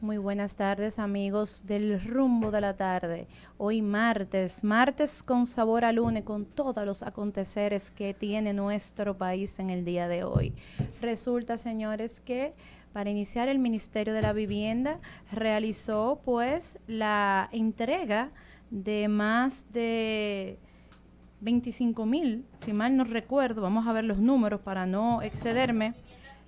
Muy buenas tardes, amigos del rumbo de la tarde. Hoy martes con sabor a lunes, con todos los aconteceres que tiene nuestro país en el día de hoy. Resulta, señores, que para iniciar el Ministerio de la Vivienda realizó pues la entrega de más de 25.000, si mal no recuerdo, vamos a ver los números para no excederme,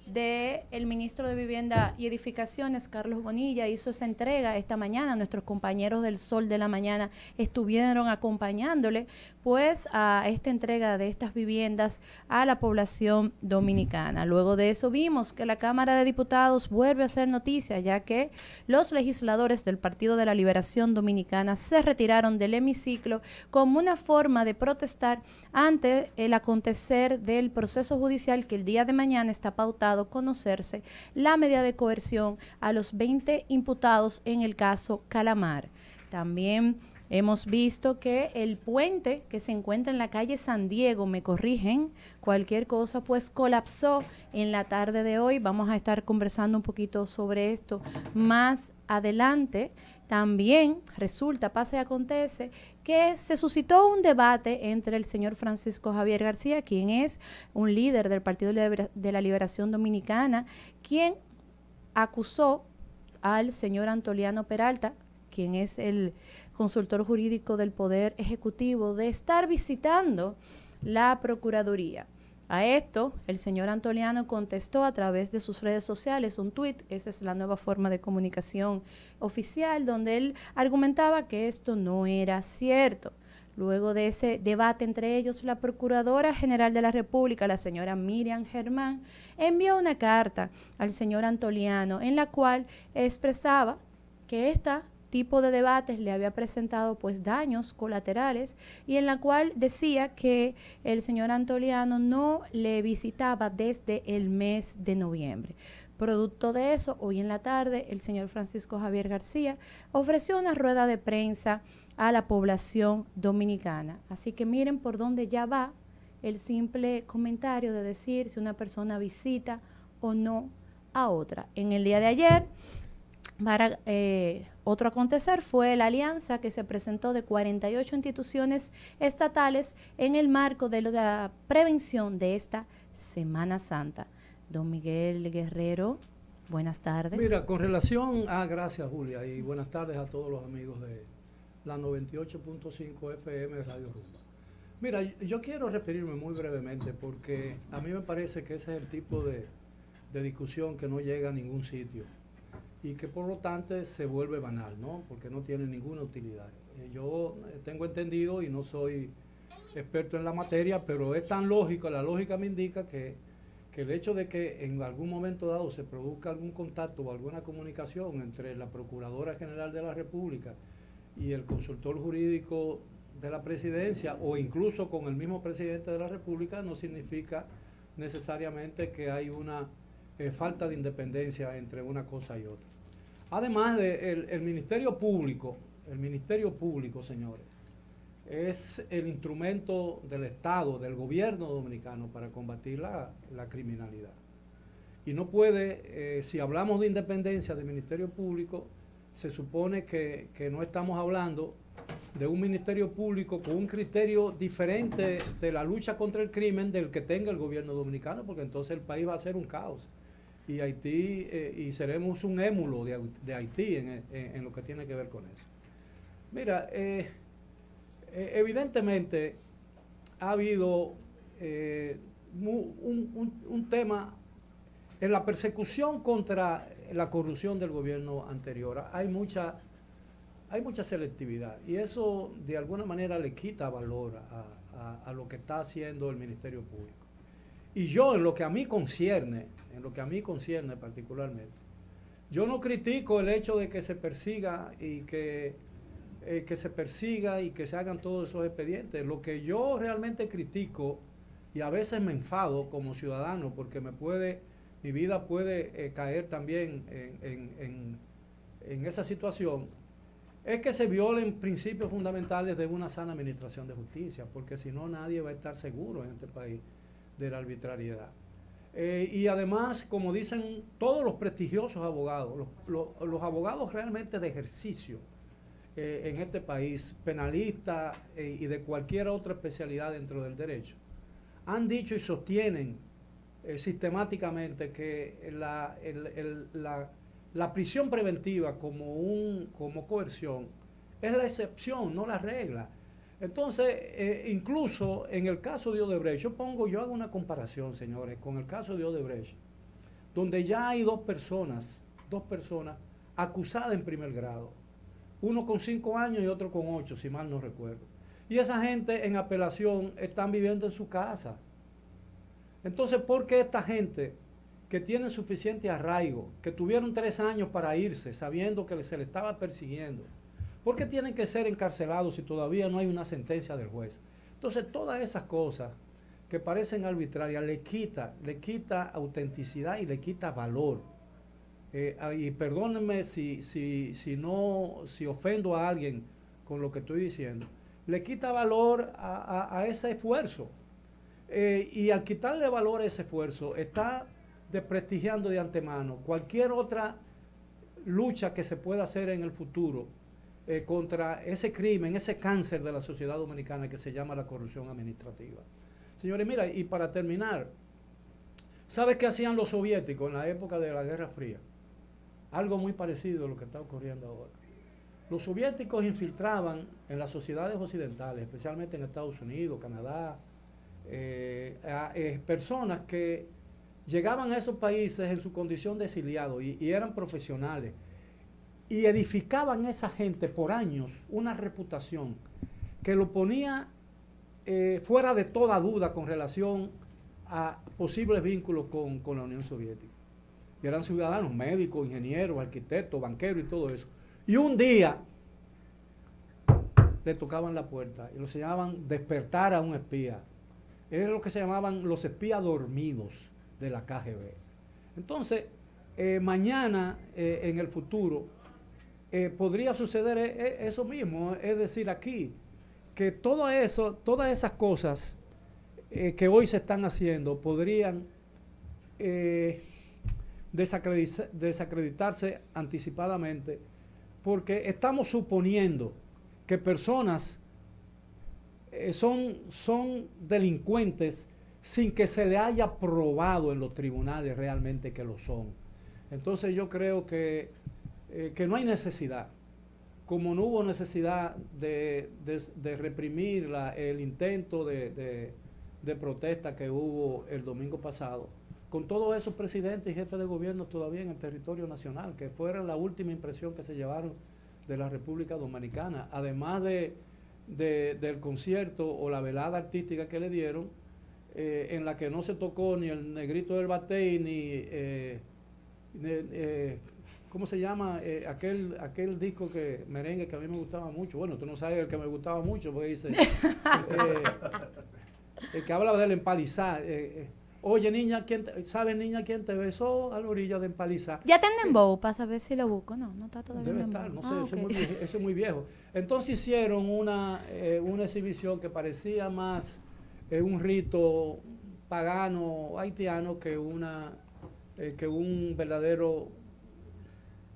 de el ministro de Vivienda y Edificaciones, Carlos Bonilla, hizo esa entrega esta mañana. Nuestros compañeros del Sol de la Mañana estuvieron acompañándole pues a esta entrega de estas viviendas a la población dominicana. Luego de eso vimos que la Cámara de Diputados vuelve a hacer noticia, ya que los legisladores del Partido de la Liberación Dominicana se retiraron del hemiciclo como una forma de protestar ante el acontecer del proceso judicial que el día de mañana está pautado conocerse la medida de coerción a los 20 imputados en el caso Calamar. También hemos visto que el puente que se encuentra en la calle San Diego, me corrigen, cualquier cosa, pues colapsó en la tarde de hoy. Vamos a estar conversando un poquito sobre esto más adelante. También resulta, pasa y acontece, que se suscitó un debate entre el señor Francisco Javier García, quien es un líder del Partido de la Liberación Dominicana, quien acusó al señor Antoliano Peralta, quien es el consultor jurídico del Poder Ejecutivo, de estar visitando la Procuraduría. A esto, el señor Antoliano contestó a través de sus redes sociales un tuit, esa es la nueva forma de comunicación oficial, donde él argumentaba que esto no era cierto. Luego de ese debate entre ellos, la Procuradora General de la República, la señora Miriam Germán, envió una carta al señor Antoliano en la cual expresaba que esta tipo de debates le había presentado pues daños colaterales y en la cual decía que el señor Antoliano no le visitaba desde el mes de noviembre. Producto de eso, hoy en la tarde, el señor Francisco Javier García ofreció una rueda de prensa a la población dominicana. Así que miren por dónde ya va el simple comentario de decir si una persona visita o no a otra. En el día de ayer, otro acontecer fue la alianza que se presentó de 48 instituciones estatales en el marco de la prevención de esta Semana Santa. Don Miguel Guerrero, buenas tardes. Mira, con relación a, gracias Julia, y buenas tardes a todos los amigos de la 98.5 FM Radio Rumba. Mira, yo quiero referirme muy brevemente porque a mí me parece que ese es el tipo de discusión que no llega a ningún sitio y que por lo tanto se vuelve banal, ¿no? Porque no tiene ninguna utilidad. Yo tengo entendido y no soy experto en la materia, pero es tan lógico, la lógica me indica que el hecho de que en algún momento dado se produzca algún contacto o alguna comunicación entre la Procuradora General de la República y el consultor jurídico de la presidencia o incluso con el mismo presidente de la República no significa necesariamente que hay una falta de independencia entre una cosa y otra. Además el Ministerio Público, señores, es el instrumento del Estado, del gobierno dominicano para combatir la criminalidad. Y no puede, si hablamos de independencia del Ministerio Público, se supone que no estamos hablando de un Ministerio Público con un criterio diferente de la lucha contra el crimen del que tenga el gobierno dominicano, porque entonces el país va a ser un caos. Y Haití, y seremos un émulo de Haití en lo que tiene que ver con eso. Mira, evidentemente ha habido un tema en la persecución contra la corrupción del gobierno anterior. Hay mucha selectividad y eso de alguna manera le quita valor a lo que está haciendo el Ministerio Público. Y yo en lo que a mí concierne particularmente, yo no critico el hecho de que se persiga y que se hagan todos esos expedientes. Lo que yo realmente critico, y a veces me enfado como ciudadano, porque mi vida puede caer también en esa situación, es que se violen principios fundamentales de una sana administración de justicia, porque si no nadie va a estar seguro en este país de la arbitrariedad. Y además, como dicen todos los prestigiosos abogados, los abogados realmente de ejercicio en este país, penalistas y de cualquier otra especialidad dentro del derecho, han dicho y sostienen sistemáticamente que la prisión preventiva como coerción es la excepción, no la regla. Entonces, incluso en el caso de Odebrecht, yo hago una comparación, señores, con el caso de Odebrecht, donde ya hay dos personas acusadas en primer grado, uno con 5 años y otro con 8, si mal no recuerdo. Y esa gente en apelación están viviendo en su casa. Entonces, ¿por qué esta gente que tiene suficiente arraigo, que tuvieron 3 años para irse, sabiendo que se le estaba persiguiendo, por qué tienen que ser encarcelados si todavía no hay una sentencia del juez? Entonces, todas esas cosas que parecen arbitrarias le quita autenticidad y le quita valor. Y perdónenme si ofendo a alguien con lo que estoy diciendo, le quita valor a ese esfuerzo. Y al quitarle valor a ese esfuerzo, está desprestigiando de antemano cualquier otra lucha que se pueda hacer en el futuro contra ese crimen, ese cáncer de la sociedad dominicana que se llama la corrupción administrativa. Señores, mira, y para terminar, ¿sabes qué hacían los soviéticos en la época de la Guerra Fría? Algo muy parecido a lo que está ocurriendo ahora. Los soviéticos infiltraban en las sociedades occidentales, especialmente en Estados Unidos, Canadá, personas que llegaban a esos países en su condición de exiliados y eran profesionales y edificaban a esa gente por años una reputación que lo ponía fuera de toda duda con relación a posibles vínculos con la Unión Soviética. Y eran ciudadanos, médicos, ingenieros, arquitectos, banqueros y todo eso. Y un día le tocaban la puerta y lo llamaban despertar a un espía. Es lo que se llamaban los espías dormidos de la KGB. Entonces, mañana, en el futuro, podría suceder eso mismo. Es decir, aquí, que todas esas cosas que hoy se están haciendo podrían desacreditarse anticipadamente, porque estamos suponiendo que personas son delincuentes sin que se le haya probado en los tribunales realmente que lo son. Entonces yo creo que no hay necesidad, como no hubo necesidad de reprimir el intento de protesta que hubo el domingo pasado, con todos esos presidentes y jefes de gobierno todavía en el territorio nacional, que fuera la última impresión que se llevaron de la República Dominicana, además del concierto o la velada artística que le dieron, en la que no se tocó ni el Negrito del Batey, ni ¿cómo se llama? Aquel disco merengue que a mí me gustaba mucho. Bueno, tú no sabes el que me gustaba mucho, porque dice, el que habla del empalizar. Oye, niña, ¿sabes, niña, quién te besó a la orilla de empalizar? Ya te en Dembow, para saber si lo busco. No está todavía debe en estar, no sé, okay. Eso es muy viejo. Entonces hicieron una exhibición que parecía más un rito pagano haitiano que una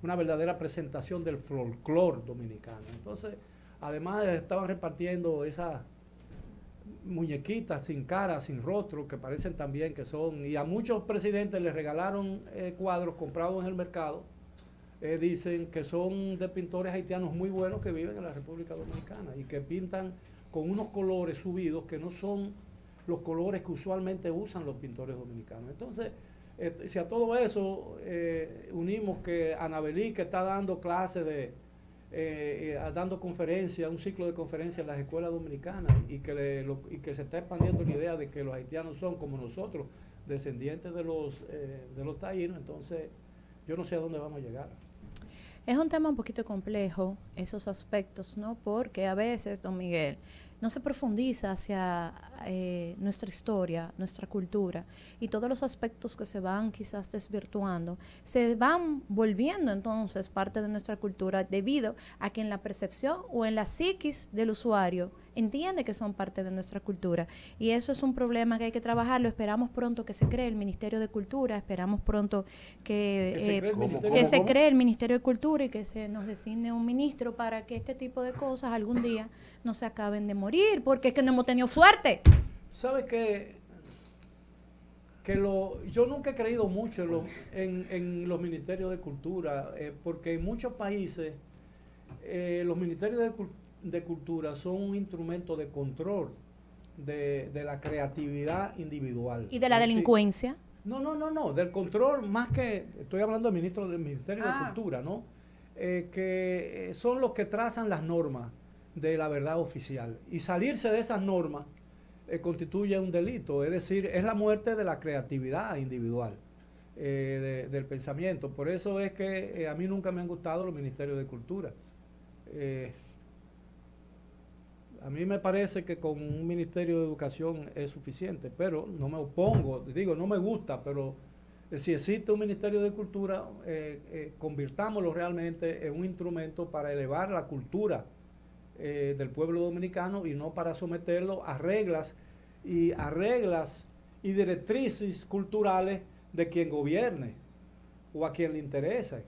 verdadera presentación del folclore dominicano. Entonces, además estaban repartiendo esas muñequitas sin cara, sin rostro, que parecen también que son, y a muchos presidentes les regalaron cuadros comprados en el mercado, dicen que son de pintores haitianos muy buenos que viven en la República Dominicana y que pintan con unos colores subidos que no son los colores que usualmente usan los pintores dominicanos. Entonces, si a todo eso unimos que Anabelí, que está dando clases dando conferencias, un ciclo de conferencias en las escuelas dominicanas, y que se está expandiendo la idea de que los haitianos son como nosotros, descendientes de los taínos, entonces yo no sé a dónde vamos a llegar. Es un tema un poquito complejo, esos aspectos, ¿no? Porque a veces, don Miguel, no se profundiza hacia nuestra historia, nuestra cultura, y todos los aspectos que se van quizás desvirtuando, se van volviendo entonces parte de nuestra cultura debido a que en la percepción o en la psiquis del usuario entiende que son parte de nuestra cultura. Y eso es un problema que hay que trabajarlo. Esperamos pronto que se cree el Ministerio de Cultura, esperamos pronto que se cree el Ministerio de Cultura y que se nos designe un ministro para que este tipo de cosas algún día no se acaben de morir, porque es que no hemos tenido suerte. ¿Sabes qué? Yo nunca he creído mucho en los ministerios de cultura, porque en muchos países los ministerios de cultura son un instrumento de control de la creatividad individual. ¿Y de la delincuencia? No, del control, más que, estoy hablando del Ministerio de Cultura, ¿no? Que son los que trazan las normas de la verdad oficial. Y salirse de esas normas constituye un delito, es decir, es la muerte de la creatividad individual, del pensamiento. Por eso es que a mí nunca me han gustado los ministerios de cultura. A mí me parece que con un ministerio de educación es suficiente, pero no me opongo, digo, no me gusta, pero si existe un ministerio de cultura, convirtámoslo realmente en un instrumento para elevar la cultura del pueblo dominicano y no para someterlo a reglas y directrices culturales de quien gobierne o a quien le interese.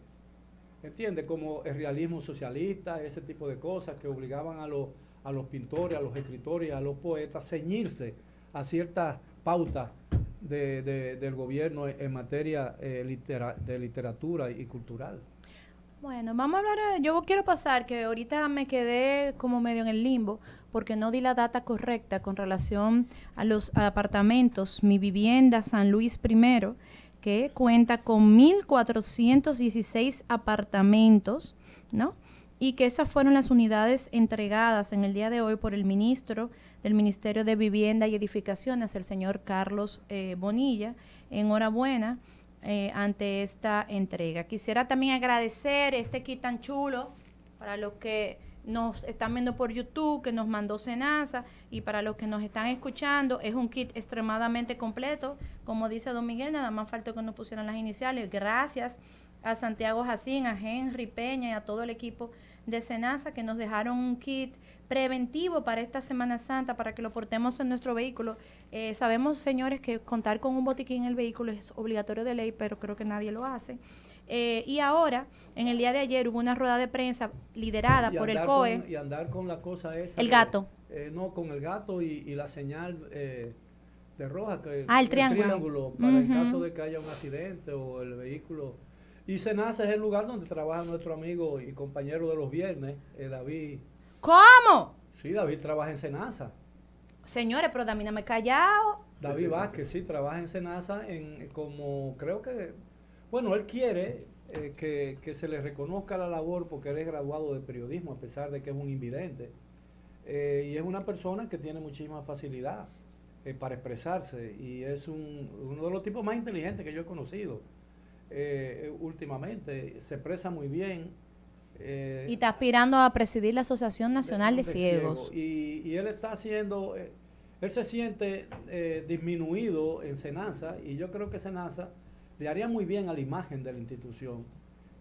¿Entiende? Como el realismo socialista, ese tipo de cosas que obligaban a los pintores, a los escritores, a los poetas a ceñirse a ciertas pautas del gobierno en materia de literatura y cultural. Bueno, vamos a hablar, yo quiero pasar que ahorita me quedé como medio en el limbo porque no di la data correcta con relación a los apartamentos, Mi Vivienda San Luis I, que cuenta con 1.416 apartamentos, ¿no? Y que esas fueron las unidades entregadas en el día de hoy por el ministro del Ministerio de Vivienda y Edificaciones, el señor Carlos Bonilla. Enhorabuena ante esta entrega. Quisiera también agradecer este kit tan chulo para los que nos están viendo por YouTube, que nos mandó Senasa, y para los que nos están escuchando, es un kit extremadamente completo. Como dice don Miguel, nada más faltó que nos pusieran las iniciales. Gracias a Santiago Jacín, a Henry Peña y a todo el equipo de Senasa que nos dejaron un kit preventivo para esta Semana Santa, para que lo portemos en nuestro vehículo. Sabemos, señores, que contar con un botiquín en el vehículo es obligatorio de ley, pero creo que nadie lo hace. Y ahora, en el día de ayer, hubo una rueda de prensa liderada por el COE. Y andar con la cosa esa. El gato. No, con el gato y la señal de roja. El triángulo. Para el caso de que haya un accidente o el vehículo. Y Senasa es el lugar donde trabaja nuestro amigo y compañero de los viernes, David. ¿Cómo? Sí, David trabaja en Senasa. Señores, pero también me he callado. David Vázquez, sí, trabaja en Senasa como creo que, bueno, él quiere que se le reconozca la labor porque él es graduado de periodismo, a pesar de que es un invidente. Y es una persona que tiene muchísima facilidad para expresarse y es uno de los tipos más inteligentes que yo he conocido. Últimamente se expresa muy bien y está aspirando a presidir la Asociación Nacional de Ciegos y él está haciendo él se siente disminuido en Senasa y yo creo que Senasa le haría muy bien a la imagen de la institución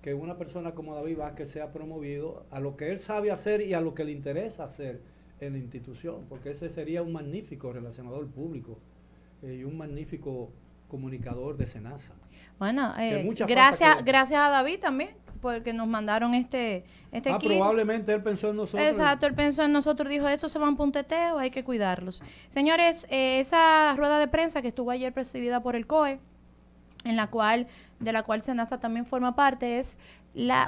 que una persona como David Vázquez sea promovido a lo que él sabe hacer y a lo que le interesa hacer en la institución, porque ese sería un magnífico relacionador público y un magnífico comunicador de Senasa. Bueno, gracias a David también, porque nos mandaron este kit. Probablemente él pensó en nosotros. Exacto, él pensó en nosotros, dijo, eso se van para un teteo, hay que cuidarlos. Señores, esa rueda de prensa que estuvo ayer presidida por el COE, de la cual Senasa también forma parte,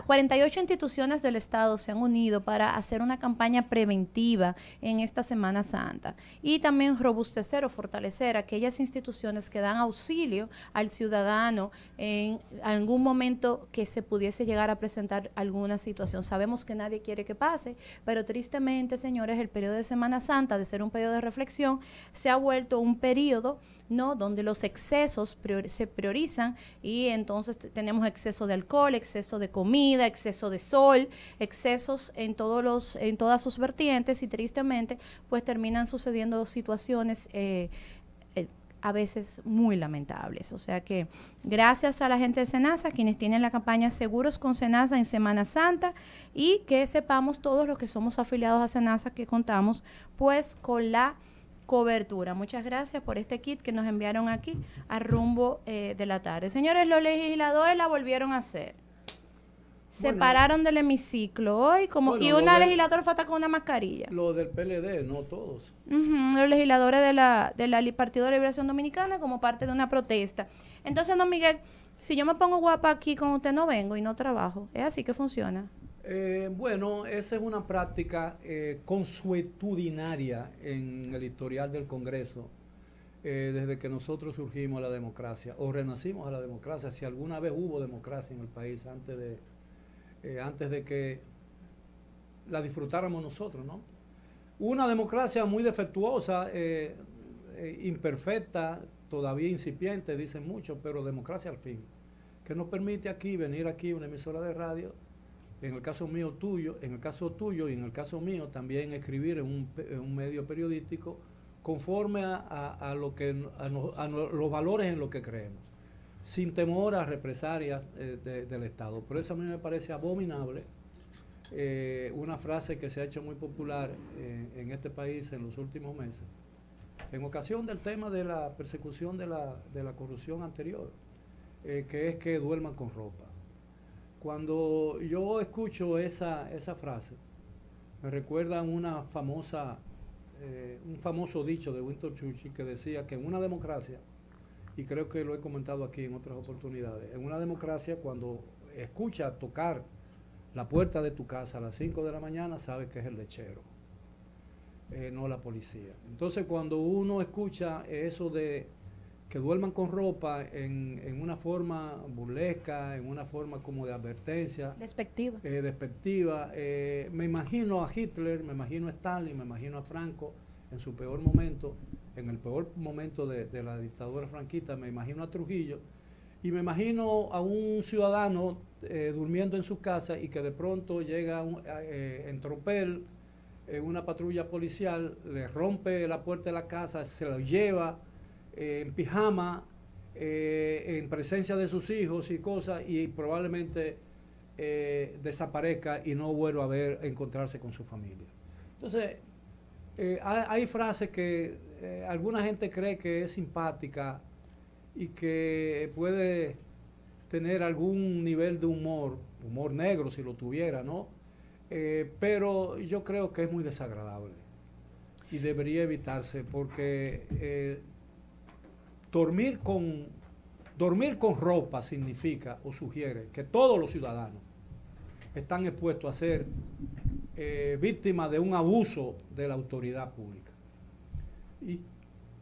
48 instituciones del Estado se han unido para hacer una campaña preventiva en esta Semana Santa y también robustecer o fortalecer aquellas instituciones que dan auxilio al ciudadano en algún momento que se pudiese llegar a presentar alguna situación. Sabemos que nadie quiere que pase, pero tristemente, señores, el periodo de Semana Santa, de ser un periodo de reflexión, se ha vuelto un periodo, ¿no?, donde los excesos se priorizan y entonces tenemos exceso de alcohol, exceso de comida, exceso de sol, excesos en todas sus vertientes y tristemente pues terminan sucediendo situaciones a veces muy lamentables. O sea que gracias a la gente de SENASA, quienes tienen la campaña Seguros con SENASA en Semana Santa, y que sepamos todos los que somos afiliados a SENASA que contamos pues con la cobertura. Muchas gracias por este kit que nos enviaron aquí a rumbo de la tarde. Señores, los legisladores la volvieron a hacer. Se pararon del hemiciclo hoy y una legisladora fue hasta con una mascarilla. Lo del PLD, no todos. Los legisladores del Partido de Liberación Dominicana como parte de una protesta. Entonces, don Miguel, si yo me pongo guapa aquí con usted no vengo y no trabajo, ¿es así que funciona? Bueno, esa es una práctica consuetudinaria en el historial del Congreso desde que nosotros surgimos a la democracia o renacimos a la democracia, si alguna vez hubo democracia en el país antes de que la disfrutáramos nosotros, ¿no? Una democracia muy defectuosa, imperfecta, todavía incipiente, dicen muchos, pero democracia al fin, que nos permite venir aquí a una emisora de radio, en el caso mío tuyo, en el caso tuyo y en el caso mío también escribir en un medio periodístico conforme a los valores en los que creemos, sin temor a represalias del Estado. Por eso a mí me parece abominable una frase que se ha hecho muy popular en este país en los últimos meses, en ocasión del tema de la persecución de la corrupción anterior, que es que duerman con ropa. Cuando yo escucho esa frase, me recuerda un famoso dicho de Winston Churchill que decía que en una democracia, y creo que lo he comentado aquí en otras oportunidades, en una democracia cuando escucha tocar la puerta de tu casa a las 5 de la mañana, sabes que es el lechero, no la policía. Entonces cuando uno escucha eso de que duerman con ropa en una forma burlesca, en una forma como de advertencia. Despectiva. Me imagino a Hitler, me imagino a Stalin, me imagino a Franco en su peor momento, en el peor momento de la dictadura franquista, me imagino a Trujillo, y me imagino a un ciudadano durmiendo en su casa y que de pronto llega en tropel, en una patrulla policial, le rompe la puerta de la casa, se lo lleva en pijama, en presencia de sus hijos y cosas, y probablemente desaparezca y no vuelva a encontrarse con su familia. Entonces, hay frases que alguna gente cree que es simpática y que puede tener algún nivel de humor negro si lo tuviera, ¿no? Pero yo creo que es muy desagradable y debería evitarse porque dormir con ropa significa o sugiere que todos los ciudadanos están expuestos a ser víctimas de un abuso de la autoridad pública.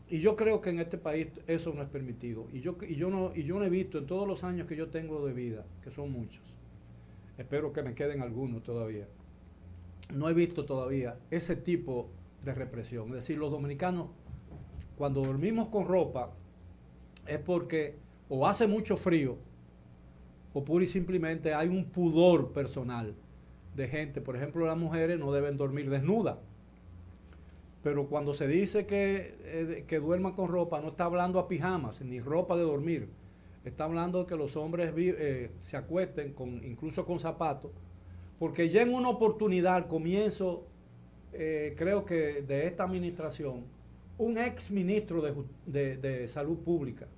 Y yo creo que en este país eso no es permitido. Y yo no he visto en todos los años que yo tengo de vida, que son muchos, espero que me queden algunos todavía, no he visto todavía ese tipo de represión. Es decir, los dominicanos, cuando dormimos con ropa, es porque o hace mucho frío o pura y simplemente hay un pudor personal de gente. Por ejemplo, las mujeres no deben dormir desnudas, pero cuando se dice que duerman con ropa, no está hablando a pijamas ni ropa de dormir, está hablando de que los hombres se acuesten incluso con zapatos, porque ya en una oportunidad al comienzo, creo que de esta administración, un ex ministro de Salud Pública,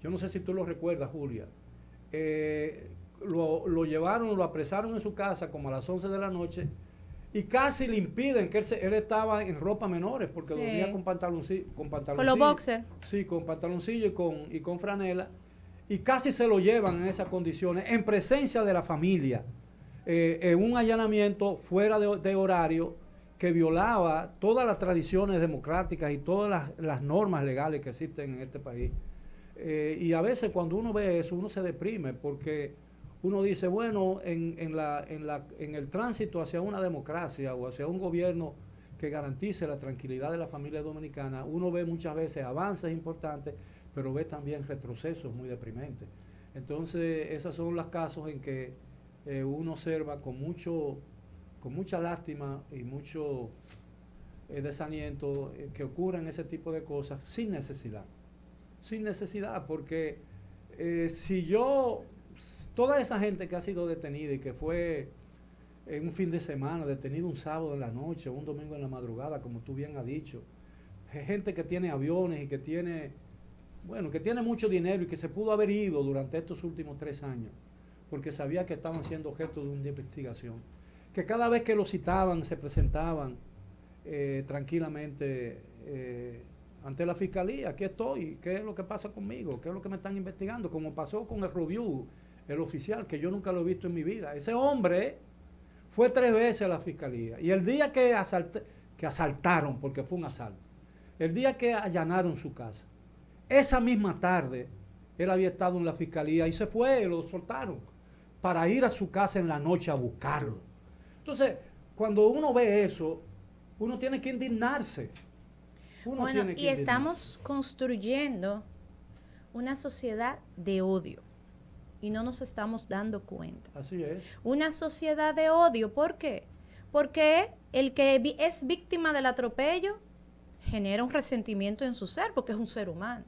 yo no sé si tú lo recuerdas, Julia, lo llevaron, lo apresaron en su casa como a las 11 de la noche y casi le impiden que él estaba en ropa menores porque sí, dormía con pantaloncillo. Con los boxers. Sí, con pantaloncillo y con franela, y casi se lo llevan en esas condiciones, en presencia de la familia, en un allanamiento fuera de horario que violaba todas las tradiciones democráticas y todas las normas legales que existen en este país. Y a veces cuando uno ve eso, uno se deprime porque uno dice, bueno, en el tránsito hacia una democracia o hacia un gobierno que garantice la tranquilidad de la familia dominicana, uno ve muchas veces avances importantes, pero ve también retrocesos muy deprimentes. Entonces, esos son los casos en que uno observa con mucha lástima y mucho desaliento que ocurran ese tipo de cosas sin necesidad. sin necesidad, porque toda esa gente que ha sido detenida y que fue en un fin de semana, detenido un sábado en la noche, un domingo en la madrugada, como tú bien has dicho, gente que tiene aviones y que tiene, bueno, que tiene mucho dinero y que se pudo haber ido durante estos últimos 3 años, porque sabía que estaban siendo objeto de una investigación, que cada vez que lo citaban, se presentaban tranquilamente ante la fiscalía. Aquí estoy, ¿qué es lo que pasa conmigo? ¿Qué es lo que me están investigando? Como pasó con el Rubio, el oficial, que yo nunca lo he visto en mi vida. Ese hombre fue 3 veces a la fiscalía, y el día que asaltaron, porque fue un asalto, el día que allanaron su casa, esa misma tarde él había estado en la fiscalía y se fue, lo soltaron para ir a su casa en la noche a buscarlo. Entonces, cuando uno ve eso, uno tiene que indignarse. Bueno, y estamos construyendo una sociedad de odio y no nos estamos dando cuenta. Así es. Una sociedad de odio, ¿por qué? Porque el que es víctima del atropello genera un resentimiento en su ser, porque es un ser humano.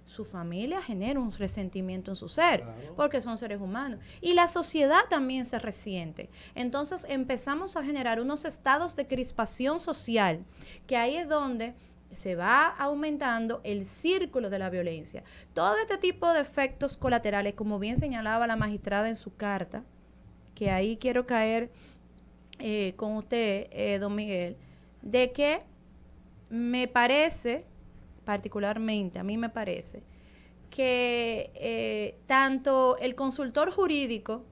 Su familia genera un resentimiento en su ser, claro, porque son seres humanos. Y la sociedad también se resiente. Entonces empezamos a generar unos estados de crispación social, que ahí es donde se va aumentando el círculo de la violencia. Todo este tipo de efectos colaterales, como bien señalaba la magistrada en su carta, que ahí quiero caer con usted, don Miguel, de que me parece, particularmente a mí me parece, que tanto el consultor jurídico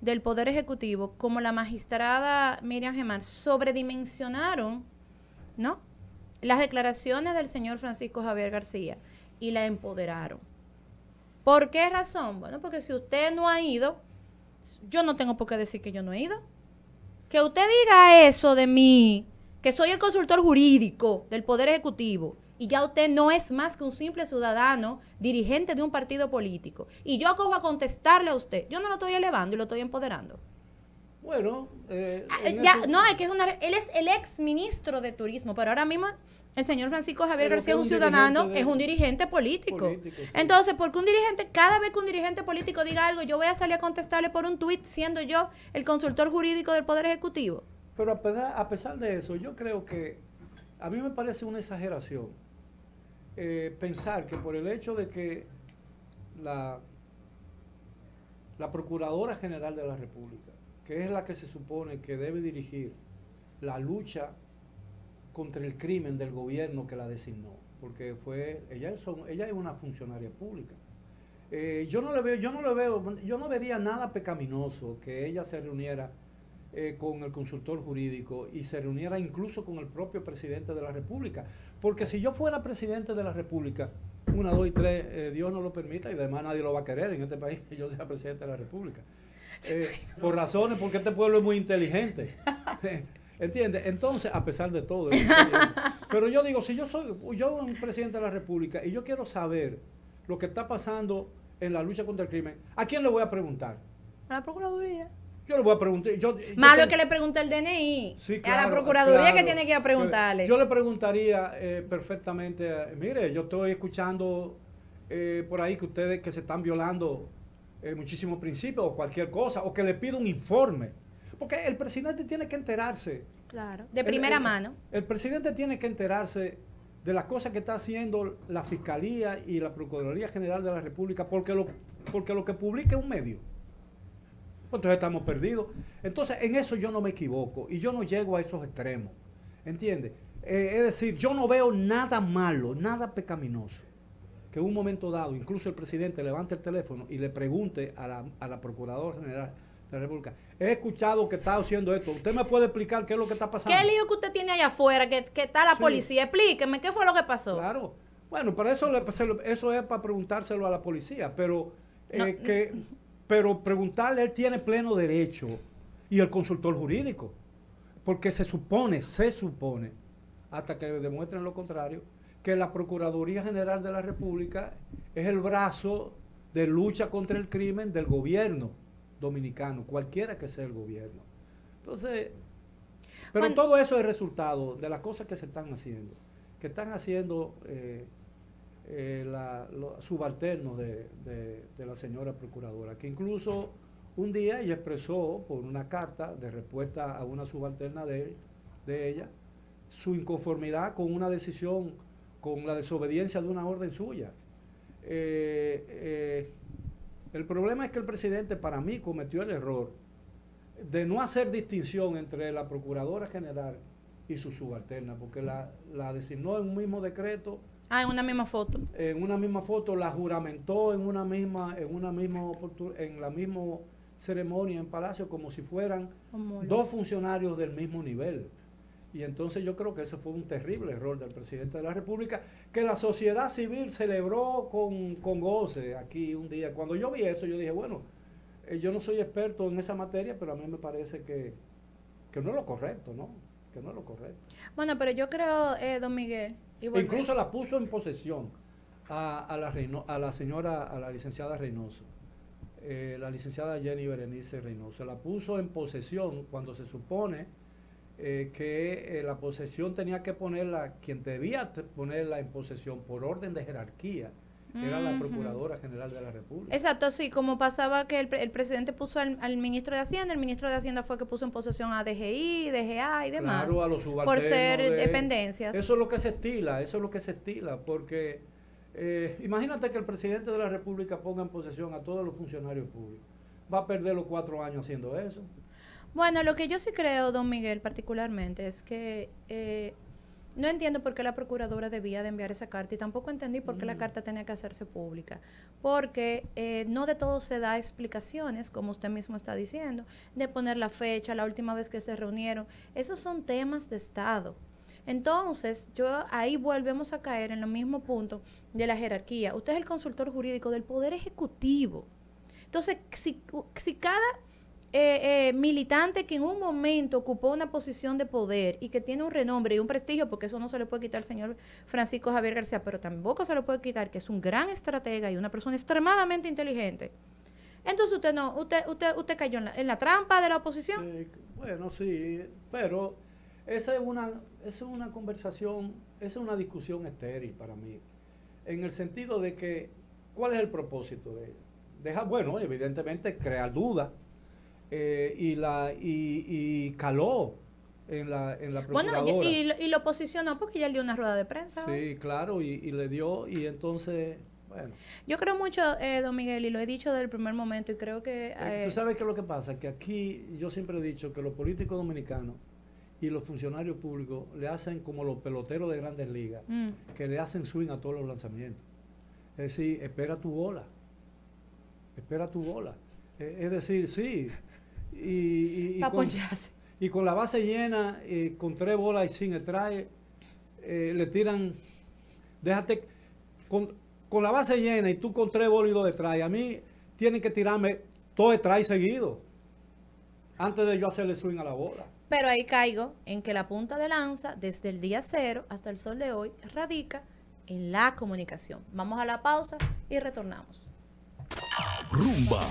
del Poder Ejecutivo como la magistrada Miriam Gemar sobredimensionaron, ¿no?, las declaraciones del señor Francisco Javier García y la empoderaron. ¿Por qué razón? Bueno, porque si usted no ha ido, yo no tengo por qué decir que yo no he ido. Que usted diga eso de mí, que soy el consultor jurídico del Poder Ejecutivo, y ya usted no es más que un simple ciudadano, dirigente de un partido político, y yo cojo a contestarle a usted, yo no lo estoy elevando y lo estoy empoderando. Bueno, no, es que él es el ex ministro de Turismo, pero ahora mismo el señor Francisco Javier García es un ciudadano, es un dirigente político. Sí. Entonces, porque un dirigente, cada vez que un dirigente político diga algo, yo voy a salir a contestarle por un tuit, siendo yo el consultor jurídico del Poder Ejecutivo. Pero a pesar de eso, yo creo que a mí me parece una exageración pensar que por el hecho de que la Procuradora General de la República, que es la que se supone que debe dirigir la lucha contra el crimen del gobierno que la designó, porque ella es una funcionaria pública. Yo no vería nada pecaminoso que ella se reuniera con el consultor jurídico y se reuniera incluso con el propio presidente de la República, porque si yo fuera presidente de la República, 1, 2 y 3, Dios no lo permita, y además nadie lo va a querer en este país que yo sea presidente de la República. Por razones, porque este pueblo es muy inteligente. ¿Entiendes? Entonces, a pesar de todo. Pero yo digo, si yo soy un presidente de la República y yo quiero saber lo que está pasando en la lucha contra el crimen, ¿a quién le voy a preguntar? A la Procuraduría. Yo le voy a preguntar. Malo es que le pregunte el DNI. Sí, claro, a la Procuraduría, claro, que tiene que ir a preguntarle. Yo le preguntaría perfectamente, mire, yo estoy escuchando por ahí que ustedes que se están violando muchísimos principios o cualquier cosa, o que le pida un informe. Porque el presidente tiene que enterarse. Claro, de primera mano. El presidente tiene que enterarse de las cosas que está haciendo la Fiscalía y la Procuraduría General de la República, porque lo que publica es un medio. Entonces estamos perdidos. Entonces en eso yo no me equivoco y yo no llego a esos extremos. ¿Entiendes? Es decir, yo no veo nada malo, nada pecaminoso, que en un momento dado, incluso el presidente levante el teléfono y le pregunte a la Procuradora General de la República, he escuchado que está haciendo esto, ¿usted me puede explicar qué es lo que está pasando? ¿Qué lío que usted tiene allá afuera, que está la policía? Explíqueme, ¿qué fue lo que pasó? Claro, bueno, para eso es para preguntárselo a la policía, pero pero preguntarle, él tiene pleno derecho, y el consultor jurídico, porque se supone, hasta que demuestren lo contrario, que la Procuraduría General de la República es el brazo de lucha contra el crimen del gobierno dominicano, cualquiera que sea el gobierno. Entonces, pero todo eso es resultado de las cosas que se están haciendo, subalternos de la señora procuradora, que incluso un día ella expresó por una carta de respuesta a una subalterna de ella su inconformidad con una decisión, con la desobediencia de una orden suya. El problema es que el presidente, para mí, cometió el error de no hacer distinción entre la Procuradora General y su subalterna, porque la designó en un mismo decreto. En una misma foto. En una misma foto, la juramentó en la misma ceremonia en Palacio, como si fueran dos funcionarios del mismo nivel. Y entonces yo creo que ese fue un terrible error del presidente de la República, que la sociedad civil celebró con goce aquí un día. Cuando yo vi eso, yo dije, bueno, yo no soy experto en esa materia, pero a mí me parece que no es lo correcto, ¿no? Que no es lo correcto. Bueno, pero yo creo, don Miguel... Incluso la puso en posesión a la licenciada Reynoso, la licenciada Jenny Berenice Reynoso. La puso en posesión cuando se supone que la posesión tenía que ponerla, quien debía ponerla en posesión por orden de jerarquía, era la Procuradora General de la República. Exacto, sí, como pasaba que el presidente puso al ministro de Hacienda, el ministro de Hacienda fue que puso en posesión a DGI, DGA y demás. Claro, a los subalternos. Por ser dependencias. Eso es lo que se estila, porque imagínate que el presidente de la República ponga en posesión a todos los funcionarios públicos. Va a perder los 4 años haciendo eso. Bueno, lo que yo sí creo, don Miguel, particularmente, es que no entiendo por qué la procuradora debía de enviar esa carta y tampoco entendí por qué la carta tenía que hacerse pública, porque no de todo se da explicaciones, como usted mismo está diciendo, de poner la fecha, la última vez que se reunieron. Esos son temas de Estado. Entonces, ahí volvemos a caer en el mismo punto de la jerarquía. Usted es el consultor jurídico del Poder Ejecutivo. Entonces, si cada militante que en un momento ocupó una posición de poder y que tiene un renombre y un prestigio, porque eso no se le puede quitar al señor Francisco Javier García, pero tampoco se le puede quitar que es un gran estratega y una persona extremadamente inteligente. Entonces usted cayó en la trampa de la oposición. Bueno, sí, pero esa es una conversación, esa es una discusión estéril para mí, en el sentido de que, ¿cuál es el propósito de ella? Bueno, evidentemente crear dudas. Y caló en la procuradora. Bueno, y lo posicionó porque ya le dio una rueda de prensa. Sí, claro, y le dio, y entonces, bueno. Yo creo mucho, don Miguel, y lo he dicho desde el primer momento, y creo que... ¿Tú sabes qué es lo que pasa? Que aquí yo siempre he dicho que los políticos dominicanos y los funcionarios públicos le hacen como los peloteros de Grandes Ligas, que le hacen swing a todos los lanzamientos. Es decir, espera tu bola. Espera tu bola. Es decir, sí... Y con la base llena, con 3 bolas y sin strike, le tiran, déjate, con la base llena y tú con 3 bolas y 2 strike, a mí tienen que tirarme 2 strike seguidos antes de yo hacerle swing a la bola. Pero ahí caigo en que la punta de lanza, desde el día 0 hasta el sol de hoy, radica en la comunicación. Vamos a la pausa y retornamos. Rumba.